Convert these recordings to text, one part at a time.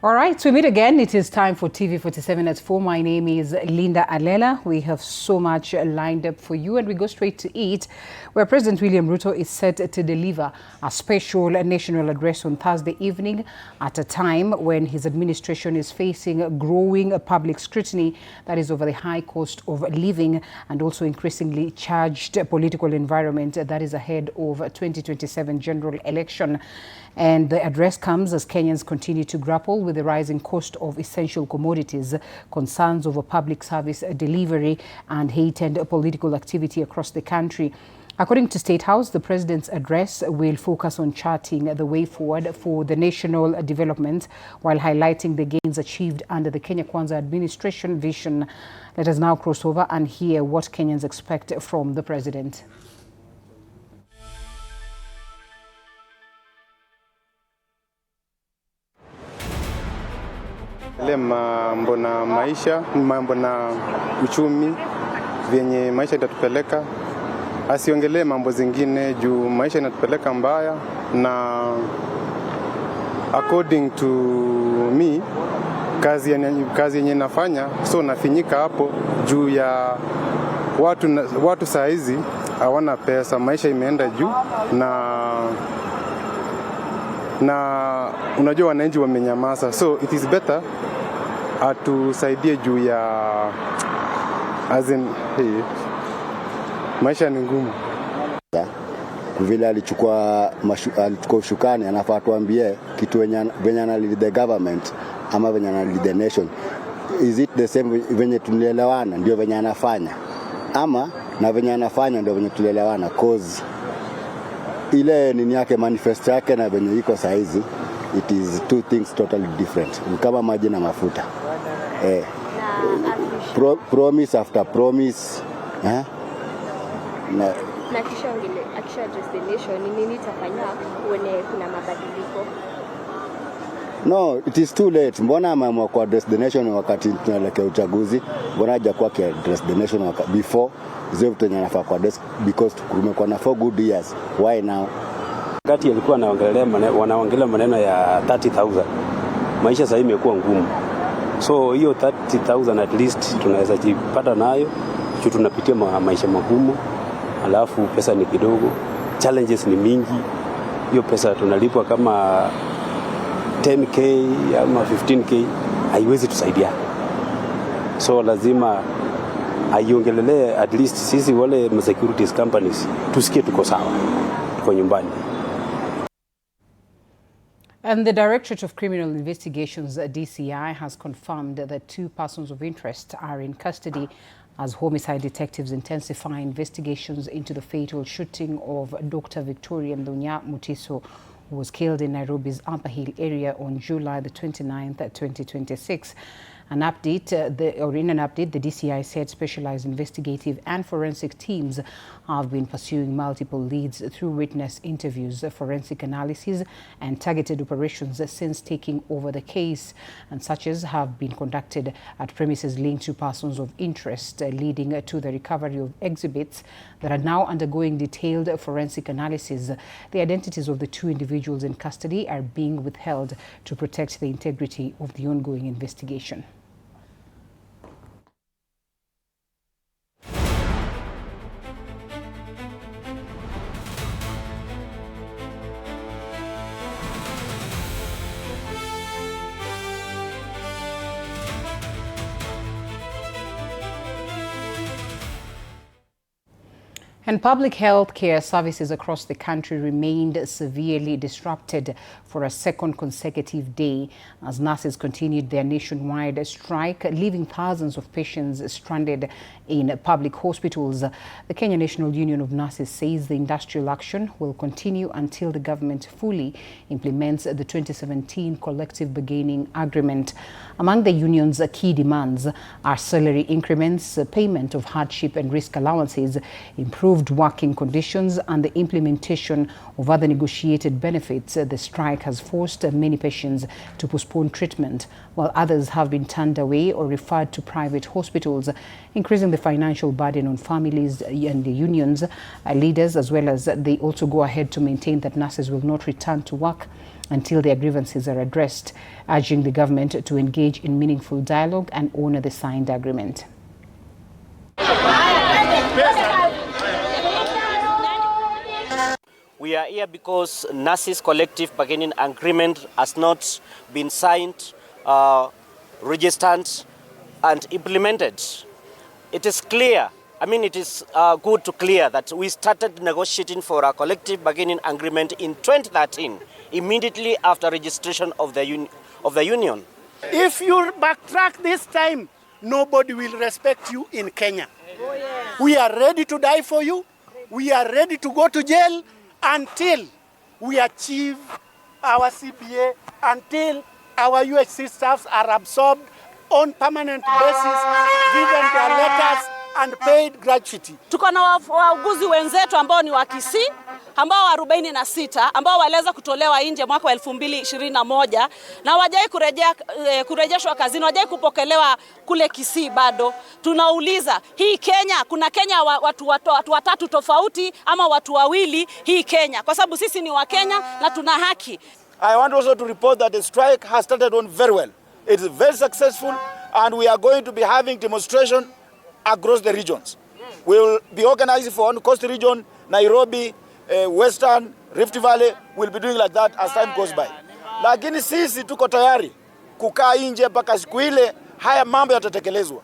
All right, so we meet again. It is time for TV47 at 4. My name is Linda Alela. We have so much lined up for you, and we go straight to it, where President William Ruto is set to deliver a special national address on Thursday evening at a time when his administration is facing growing public scrutiny that is over the high cost of living and also increasingly charged political environment that is ahead of 2027 general election. And the address comes as Kenyans continue to grapple with the rising cost of essential commodities, concerns over public service delivery, and heightened political activity across the country. According to State House, the president's address will focus on charting the way forward for the national development while highlighting the gains achieved under the Kenya Kwanza administration vision. Let us now cross over and hear what Kenyans expect from the president. Ile mambo na maisha, mambo na uchumi, vyenye maisha itatupeleka. Asiongelee mambo zingine juu maisha inatupeleka mbaya, na according to me, kazi yenye nafanya, so nafinyika hapo juu ya watu saa hizi hawana pesa, maisha imeenda juu, na unajua wananchi wamenyamaza, so it is better atusaidie juu ya maisha ni ngumu. Vile alichukua ushukani, anafaa tuambie kitu venye ana lead the government ama venye ana lead the nation. Is it the same venye tulielewana ndio venye anafanya, ama na venye anafanya ndio venye tulielewana? Cause ile nini yake, manifesto yake na venye iko saizi, it is two things totally different. Kama maji na mafuta. Promise after promise. Na akisha address the nation, nini itafanya uone kuna mabadiliko? No, it is too late. Mbona ameamua ku address the nation wakati tunaelekea uchaguzi? Mbona hajakuwa ki address the nation before zile vitu anafaa ku address, because kumekuwa na 4 good years. Why now? Wakati alikuwa wanaongelea maneno ya 30,000. Maisha sasa imekuwa ngumu. So hiyo 30,000 at least tunaweza jipata nayo, juu tunapitia maisha magumu. Alafu pesa ni kidogo, challenges ni mingi. Hiyo pesa tunalipwa kama 10k ama 15k haiwezi tusaidia. So lazima aiongelele at least sisi wale securities companies tusikie tuko sawa, tuko nyumbani. And the Directorate of Criminal Investigations, DCI, has confirmed that 2 persons of interest are in custody as homicide detectives intensify investigations into the fatal shooting of Dr. Victoria Ndunya Mutiso, who was killed in Nairobi's Upper Hill area on July the 29th, 2026. In an update, the DCI said specialized investigative and forensic teams have been pursuing multiple leads through witness interviews, forensic analysis, and targeted operations since taking over the case. And searches have been conducted at premises linked to persons of interest, leading to the recovery of exhibits that are now undergoing detailed forensic analysis. The identities of the 2 individuals in custody are being withheld to protect the integrity of the ongoing investigation. And public health care services across the country remained severely disrupted for a second consecutive day as nurses continued their nationwide strike, leaving thousands of patients stranded in public hospitals. The Kenya National Union of Nurses says the industrial action will continue until the government fully implements the 2017 collective bargaining agreement. Among the union's key demands are salary increments, payment of hardship and risk allowances, improved working conditions, and the implementation of other negotiated benefits. The strike has forced many patients to postpone treatment, while others have been turned away or referred to private hospitals, increasing the financial burden on families and the unions leaders, as well as they also go ahead to maintain that nurses will not return to work until their grievances are addressed, urging the government to engage in meaningful dialogue and honor the signed agreement. We are here because nurses' collective bargaining agreement has not been signed, registered and implemented. It is clear, it is good to clear that we started negotiating for a collective bargaining agreement in 2013, immediately after registration of the union. If you backtrack this time, nobody will respect you in Kenya. Oh, yes. We are ready to die for you. We are ready to go to jail until we achieve our CBA, until our UHC staffs are absorbed on permanent basis, given their letters and paid gratuity. Tuko na wauguzi wenzetu ambao ni wa Kisii, ambao 46 ambao waliweza kutolewa nje mwaka wa 2021 na hawajai kurejeshwa kazini, hawajai kupokelewa kule Kisii bado. Tunauliza, hii Kenya, kuna Kenya watu watatu tofauti ama watu wawili hii Kenya? Kwa sababu sisi ni wa Kenya na tuna haki. I want also to report that the strike has started on very well. It is very successful and we are going to be having demonstration across the regions. We will be organizing for on coast region, Nairobi, Western, Rift Valley. We'll be doing like that as time goes by. Lakini sisi tuko tayari kukaa nje mpaka siku ile haya mambo yatatekelezwa.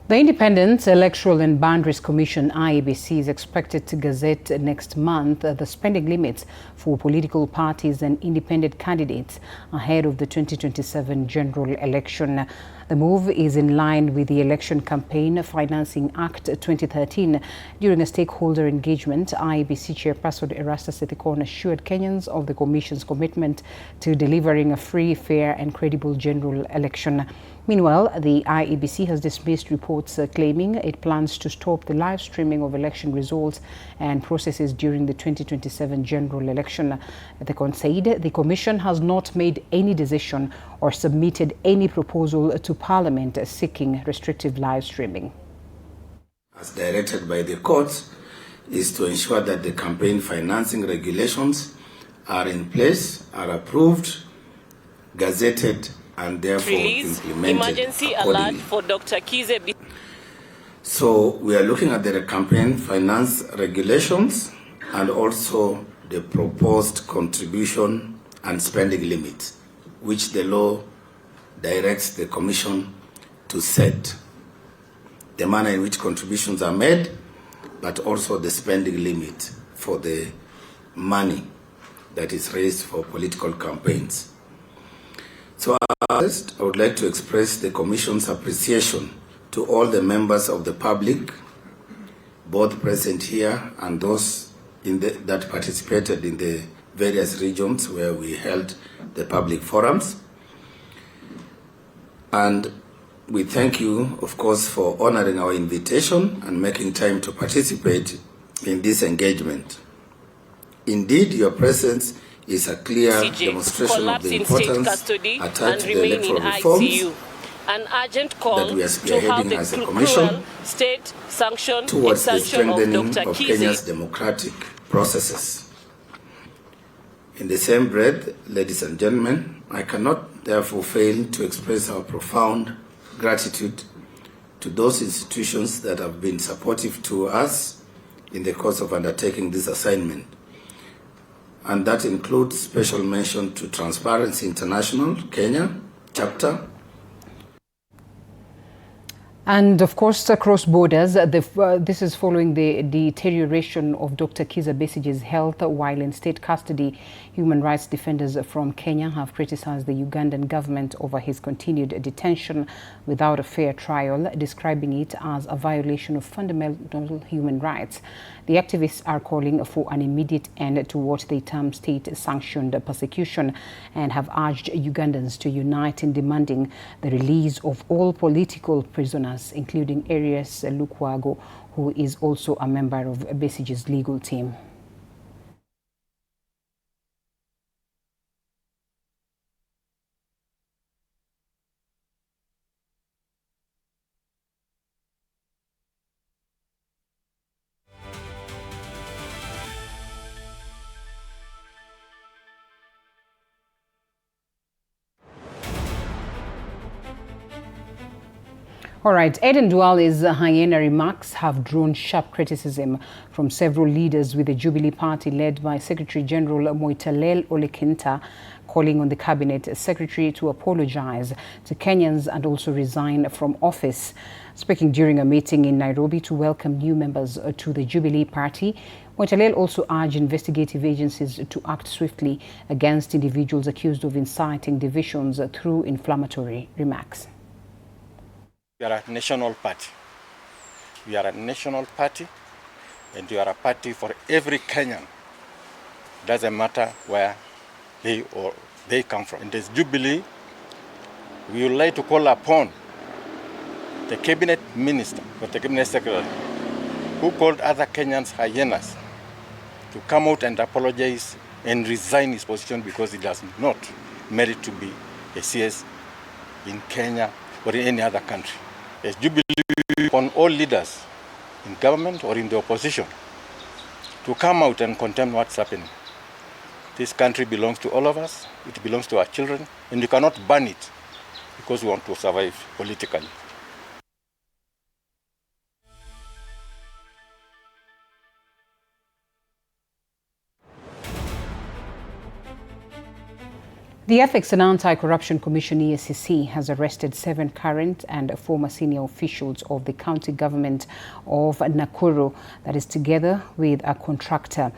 The Independent Electoral and Boundaries Commission, IEBC, is expected to gazette next month the spending limits for political parties and independent candidates ahead of the 2027 general election. The move is in line with the Election Campaign Financing Act 2013. During a stakeholder engagement, IEBC Chairperson Erastus Ethekon assured Kenyans of the Commission's commitment to delivering a free, fair and credible general election. Meanwhile, the IEBC has dismissed reports claiming it plans to stop the live streaming of election results and processes during the 2027 general election. Ethekon said the Commission has not made any decision or submitted any proposal to Parliament seeking restrictive live streaming. As directed by the courts, is to ensure that the campaign financing regulations are in place, are approved, gazetted, and therefore implemented emergency alert for Dr. Kize. So we are looking at the campaign finance regulations and also the proposed contribution and spending limits, which the law directs the Commission to set the manner in which contributions are made, but also the spending limit for the money that is raised for political campaigns. So first, I would like to express the Commission's appreciation to all the members of the public, both present here and those that participated in the various regions where we held the public forums. And we thank you, of course, for honoring our invitation and making time to participate in this engagement. Indeed, your presence is a clear demonstration of the importance attached to the electoral reforms an urgent call that we are spearheading as a Commission towards the strengthening of Kenya's democratic processes. In the same breath, ladies and gentlemen, I cannot therefore fail to express our profound gratitude to those institutions that have been supportive to us in the course of undertaking this assignment. And that includes special mention to Transparency International, Kenya, chapter. And of course, across borders, this is following the deterioration of Dr. Kizza Besigye's health while in state custody. Human rights defenders from Kenya have criticized the Ugandan government over his continued detention without a fair trial, describing it as a violation of fundamental human rights. The activists are calling for an immediate end to what they term state-sanctioned persecution and have urged Ugandans to unite in demanding the release of all political prisoners, including Arias Lukwago, who is also a member of Besigye's legal team. All right, Eden Duale's hyena remarks have drawn sharp criticism from several leaders, with the Jubilee Party led by Secretary General Moitalel Olekinta calling on the Cabinet Secretary to apologize to Kenyans and also resign from office. Speaking during a meeting in Nairobi to welcome new members to the Jubilee Party, Moitalel also urged investigative agencies to act swiftly against individuals accused of inciting divisions through inflammatory remarks. We are a national party. We are a national party, and we are a party for every Kenyan. Doesn't matter where they come from. In this Jubilee, we would like to call upon the cabinet minister or the cabinet secretary who called other Kenyans hyenas to come out and apologize and resign his position, because he does not merit to be a CS in Kenya or in any other country. As Jubilee on all leaders in government or in the opposition to come out and condemn what's happening. This country belongs to all of us, it belongs to our children, and you cannot ban it because we want to survive politically. The Ethics and Anti-Corruption Commission EACC has arrested 7 current and former senior officials of the county government of Nakuru, that is together with a contractor.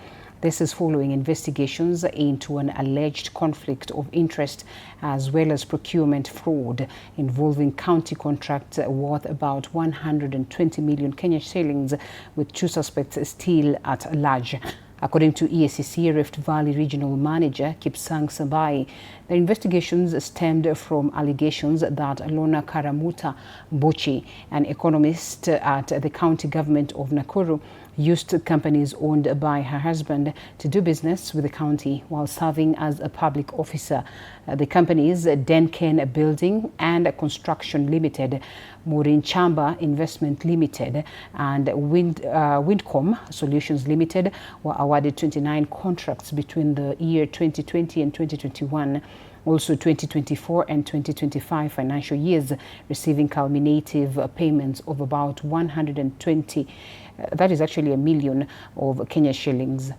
This is following investigations into an alleged conflict of interest as well as procurement fraud involving county contracts worth about 120 million Kenyan shillings, with 2 suspects still at large. According to EACC Rift Valley Regional Manager Kipsang Sabai, the investigations stemmed from allegations that Lona Karamuta Bochi, an economist at the county government of Nakuru, used companies owned by her husband to do business with the county while serving as a public officer. The companies Denken Building and Construction Limited, Morin Chamba Investment Limited and Windcom Solutions Limited were awarded 29 contracts between the year 2020 and 2021. Also 2024 and 2025 financial years, receiving culminative payments of about 120, that is actually a million of Kenya shillings.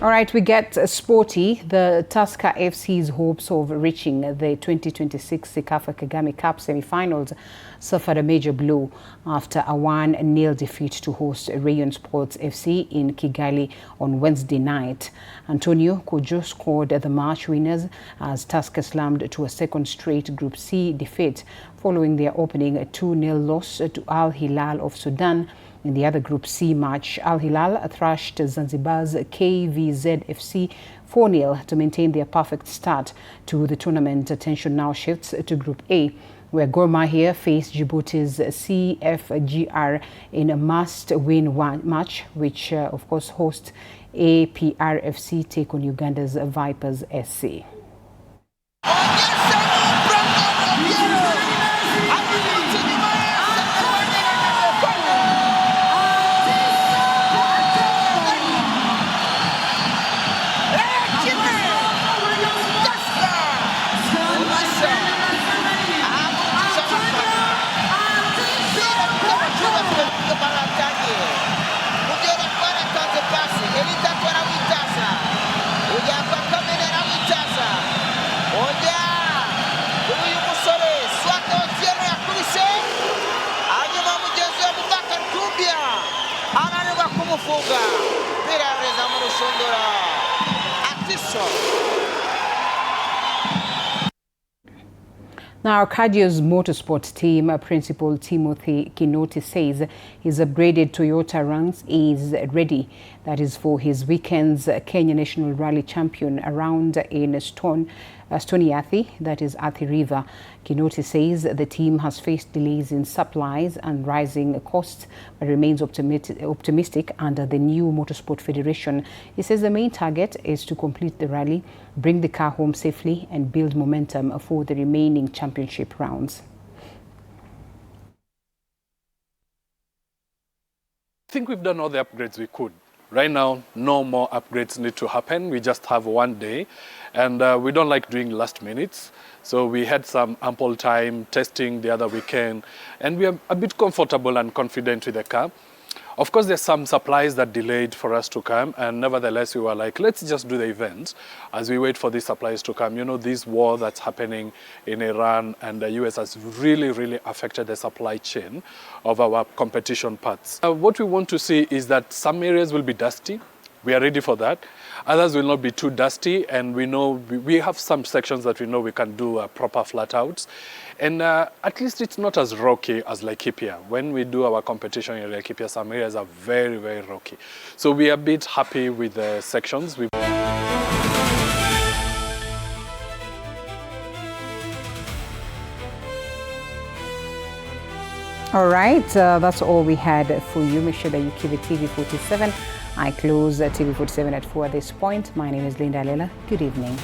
All right, we get sporty. The Tusker FC's hopes of reaching the 2026 Sekafa Kagame Cup semi-finals suffered a major blow after a 1-0 defeat to host Rayon Sports FC in Kigali on Wednesday night. Antonio Kojo scored the match winners as Tusker slammed to a second straight Group C defeat following their opening 2-0 loss to Al Hilal of Sudan. In the other Group C match, Al Hilal thrashed Zanzibar's KVZ FC 4-0 to maintain their perfect start to the tournament. Attention now shifts to Group A, where Gor Mahia faced Djibouti's CFGR in a must-win match, which of course hosts APR FC take on Uganda's Vipers SC. Now, Cardio's Motorsport team principal Timothy Kinoti says his upgraded Toyota Ranks is ready. That is for his weekend's Kenya National Rally Champion around in Stony Athi, that is Athi River. Kinoti says the team has faced delays in supplies and rising costs, but remains optimistic under the new Motorsport Federation. He says the main target is to complete the rally, bring the car home safely, and build momentum for the remaining championship rounds. think we've done all the upgrades we could. Right now, no more upgrades need to happen. We just have one day, and we don't like doing last minutes. So we had some ample time testing the other weekend, and we are a bit comfortable and confident with the car. Of course, there's some supplies that delayed for us to come, and nevertheless, we were like, let's just do the event as we wait for these supplies to come. You know, this war that's happening in Iran and the US has really, really affected the supply chain of our competition parts. What we want to see is that some areas will be dusty. We are ready for that. Others will not be too dusty, and we know we have some sections that we know we can do proper flat outs. And at least it's not as rocky as Laikipia. When we do our competition in Laikipia, some areas are very, very rocky. So we are a bit happy with the sections. All right, that's all we had for you. Make sure that you keep it TV47. I close TV47 at 4 at this point. My name is Linda Alela. Good evening.